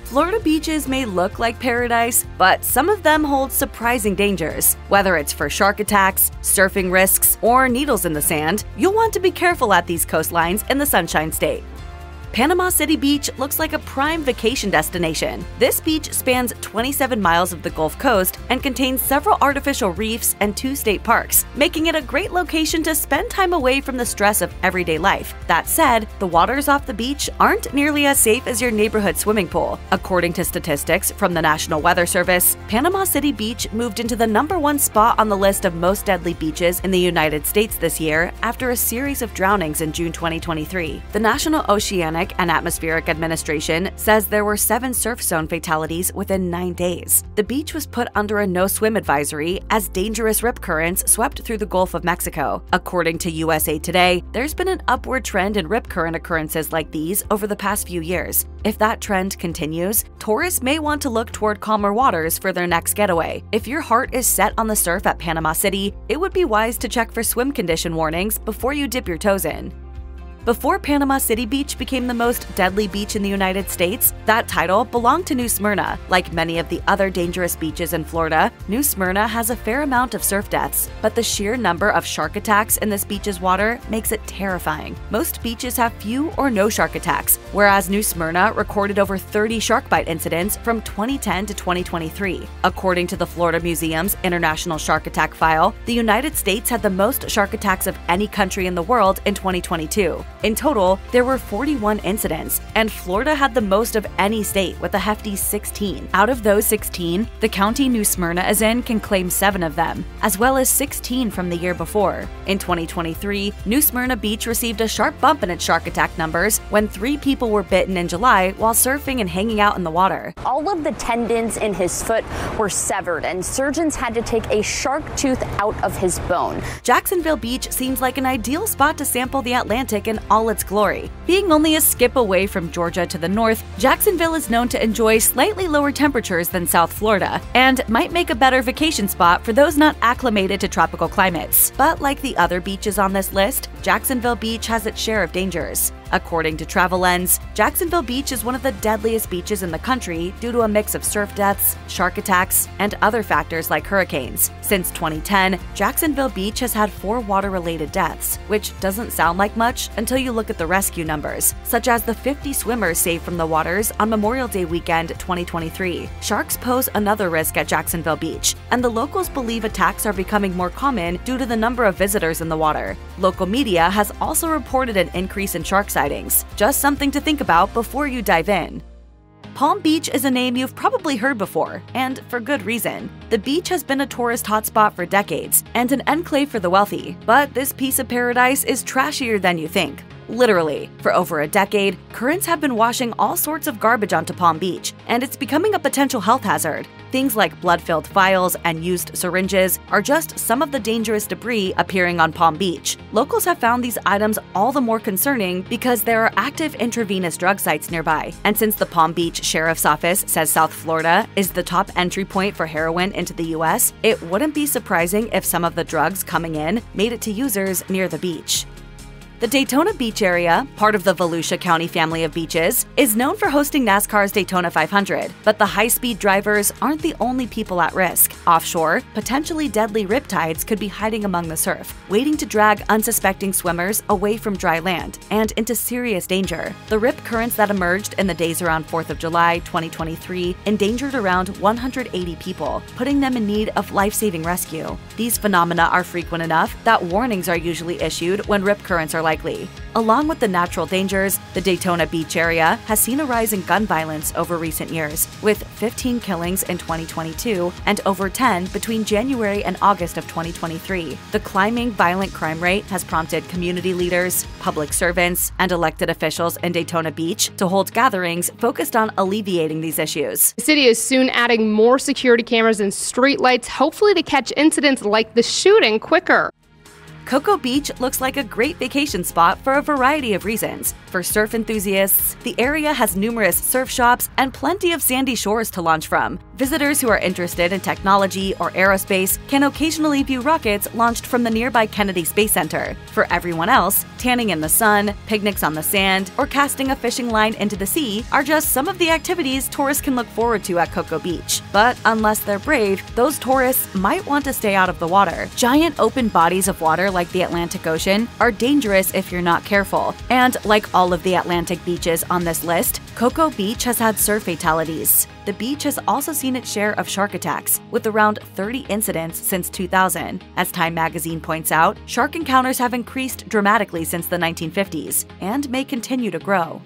Florida beaches may look like paradise, but some of them hold surprising dangers. Whether it's for shark attacks, surfing risks, or needles in the sand, you'll want to be careful at these coastlines in the Sunshine State. Panama City Beach looks like a prime vacation destination. This beach spans 27 miles of the Gulf Coast and contains several artificial reefs and 2 state parks, making it a great location to spend time away from the stress of everyday life. That said, the waters off the beach aren't nearly as safe as your neighborhood swimming pool. According to statistics from the National Weather Service, Panama City Beach moved into the #1 spot on the list of most deadly beaches in the United States this year after a series of drownings in June 2023. The National Oceanic and Atmospheric Administration says there were 7 surf zone fatalities within 9 days. The beach was put under a no-swim advisory as dangerous rip currents swept through the Gulf of Mexico. According to USA Today, there's been an upward trend in rip current occurrences like these over the past few years. If that trend continues, tourists may want to look toward calmer waters for their next getaway. If your heart is set on the surf at Panama City, it would be wise to check for swim condition warnings before you dip your toes in. Before Panama City Beach became the most deadly beach in the United States, that title belonged to New Smyrna. Like many of the other dangerous beaches in Florida, New Smyrna has a fair amount of surf deaths, but the sheer number of shark attacks in this beach's water makes it terrifying. Most beaches have few or no shark attacks, whereas New Smyrna recorded over 30 shark bite incidents from 2010 to 2023. According to the Florida Museum's International Shark Attack File, the United States had the most shark attacks of any country in the world in 2022. In total, there were 41 incidents, and Florida had the most of any state with a hefty 16. Out of those 16, the county New Smyrna is in can claim 7 of them, as well as 16 from the year before. In 2023, New Smyrna Beach received a sharp bump in its shark attack numbers when 3 people were bitten in July while surfing and hanging out in the water. All of the tendons in his foot were severed, and surgeons had to take a shark tooth out of his bone. Jacksonville Beach seems like an ideal spot to sample the Atlantic in all its glory. Being only a skip away from Georgia to the north, Jacksonville is known to enjoy slightly lower temperatures than South Florida, and might make a better vacation spot for those not acclimated to tropical climates. But like the other beaches on this list, Jacksonville Beach has its share of dangers. According to Travel Lens, Jacksonville Beach is one of the deadliest beaches in the country due to a mix of surf deaths, shark attacks, and other factors like hurricanes. Since 2010, Jacksonville Beach has had 4 water-related deaths, which doesn't sound like much until you look at the rescue numbers, such as the 50 swimmers saved from the waters on Memorial Day weekend 2023. Sharks pose another risk at Jacksonville Beach, and the locals believe attacks are becoming more common due to the number of visitors in the water. Local media has also reported an increase in shark sightings. Just something to think about before you dive in. Palm Beach is a name you've probably heard before, and for good reason. The beach has been a tourist hotspot for decades and an enclave for the wealthy, but this piece of paradise is trashier than you think. Literally, for over a decade, currents have been washing all sorts of garbage onto Palm Beach, and it's becoming a potential health hazard. Things like blood-filled vials and used syringes are just some of the dangerous debris appearing on Palm Beach. Locals have found these items all the more concerning because there are active intravenous drug sites nearby. And since the Palm Beach Sheriff's Office says South Florida is the top entry point for heroin into the US, it wouldn't be surprising if some of the drugs coming in made it to users near the beach. The Daytona Beach area, part of the Volusia County family of beaches, is known for hosting NASCAR's Daytona 500, but the high-speed drivers aren't the only people at risk. Offshore, potentially deadly riptides could be hiding among the surf, waiting to drag unsuspecting swimmers away from dry land and into serious danger. The rip currents that emerged in the days around 4th of July 2023 endangered around 180 people, putting them in need of life-saving rescue. These phenomena are frequent enough that warnings are usually issued when rip currents are likely. Along with the natural dangers, the Daytona Beach area has seen a rise in gun violence over recent years, with 15 killings in 2022 and over 10 between January and August of 2023. The climbing violent crime rate has prompted community leaders, public servants, and elected officials in Daytona Beach to hold gatherings focused on alleviating these issues. The city is soon adding more security cameras and streetlights, hopefully to catch incidents like the shooting quicker. Cocoa Beach looks like a great vacation spot for a variety of reasons. For surf enthusiasts, the area has numerous surf shops and plenty of sandy shores to launch from. Visitors who are interested in technology or aerospace can occasionally view rockets launched from the nearby Kennedy Space Center. For everyone else, tanning in the sun, picnics on the sand, or casting a fishing line into the sea are just some of the activities tourists can look forward to at Cocoa Beach. But unless they're brave, those tourists might want to stay out of the water. Giant open bodies of water like the Atlantic Ocean are dangerous if you're not careful. And like all of the Atlantic beaches on this list, Cocoa Beach has had surf fatalities. The beach has also seen its share of shark attacks, with around 30 incidents since 2000. As Time magazine points out, shark encounters have increased dramatically since the 1950s and may continue to grow.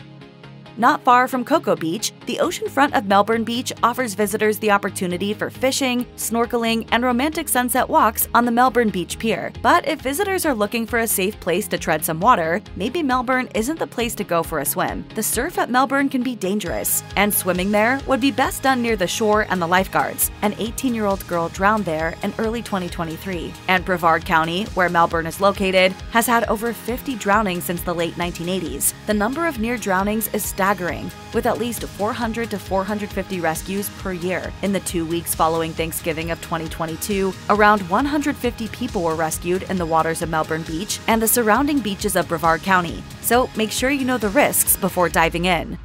Not far from Cocoa Beach, the oceanfront of Melbourne Beach offers visitors the opportunity for fishing, snorkeling, and romantic sunset walks on the Melbourne Beach Pier. But if visitors are looking for a safe place to tread some water, maybe Melbourne isn't the place to go for a swim. The surf at Melbourne can be dangerous, and swimming there would be best done near the shore and the lifeguards. An 18-year-old girl drowned there in early 2023. And Brevard County, where Melbourne is located, has had over 50 drownings since the late 1980s. The number of near drownings is staggering, with at least 400 to 450 rescues per year. In the 2 weeks following Thanksgiving of 2022, around 150 people were rescued in the waters of Melbourne Beach and the surrounding beaches of Brevard County. So make sure you know the risks before diving in.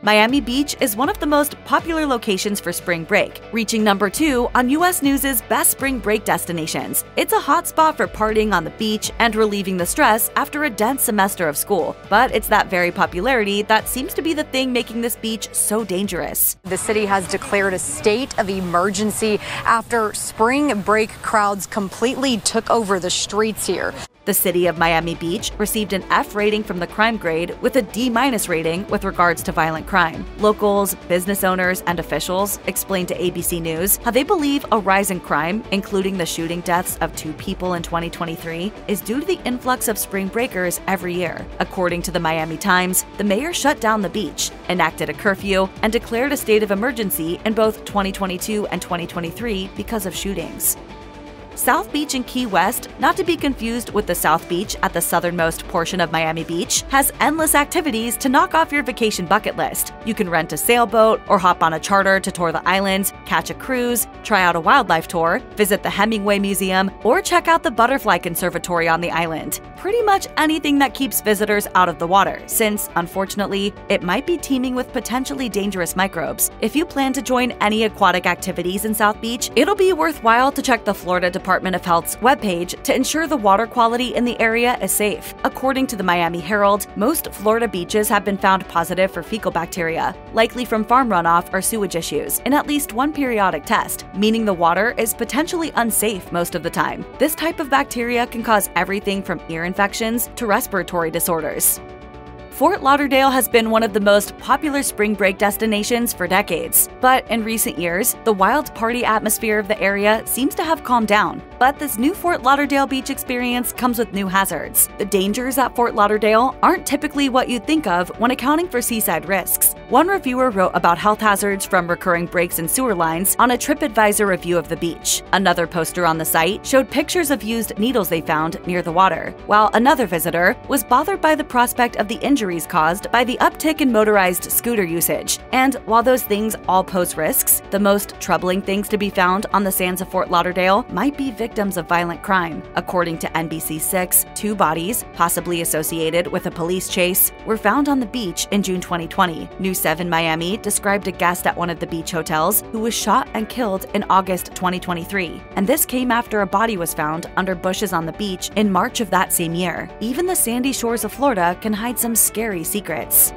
Miami Beach is one of the most popular locations for spring break, reaching number 2 on US News' Best Spring Break Destinations. It's a hotspot for partying on the beach and relieving the stress after a dense semester of school. But it's that very popularity that seems to be the thing making this beach so dangerous. The city has declared a state of emergency after spring break crowds completely took over the streets here. The city of Miami Beach received an F rating from the crime grade with a D- rating with regards to violent crime. Locals, business owners, and officials explained to ABC News how they believe a rise in crime, including the shooting deaths of 2 people in 2023, is due to the influx of spring breakers every year. According to the Miami Times, the mayor shut down the beach, enacted a curfew, and declared a state of emergency in both 2022 and 2023 because of shootings. South Beach in Key West, not to be confused with the South Beach at the southernmost portion of Miami Beach, has endless activities to knock off your vacation bucket list. You can rent a sailboat or hop on a charter to tour the islands, catch a cruise, try out a wildlife tour, visit the Hemingway Museum, or check out the Butterfly Conservatory on the island. Pretty much anything that keeps visitors out of the water, since, unfortunately, it might be teeming with potentially dangerous microbes. If you plan to join any aquatic activities in South Beach, it'll be worthwhile to check the Florida Department of Health's webpage to ensure the water quality in the area is safe. According to the Miami Herald, most Florida beaches have been found positive for fecal bacteria, likely from farm runoff or sewage issues, in at least one periodic test, meaning the water is potentially unsafe most of the time. This type of bacteria can cause everything from ear infections to respiratory disorders. Fort Lauderdale has been one of the most popular spring break destinations for decades, but in recent years, the wild party atmosphere of the area seems to have calmed down. But this new Fort Lauderdale beach experience comes with new hazards. The dangers at Fort Lauderdale aren't typically what you'd think of when accounting for seaside risks. One reviewer wrote about health hazards from recurring breaks in sewer lines on a TripAdvisor review of the beach. Another poster on the site showed pictures of used needles they found near the water, while another visitor was bothered by the prospect of the injuries caused by the uptick in motorized scooter usage. And while those things all pose risks, the most troubling things to be found on the sands of Fort Lauderdale might be victims of violent crime. According to NBC6, 2 bodies, possibly associated with a police chase, were found on the beach in June 2020. News 7 Miami described a guest at one of the beach hotels who was shot and killed in August 2023. And this came after a body was found under bushes on the beach in March of that same year. Even the sandy shores of Florida can hide some scary secrets.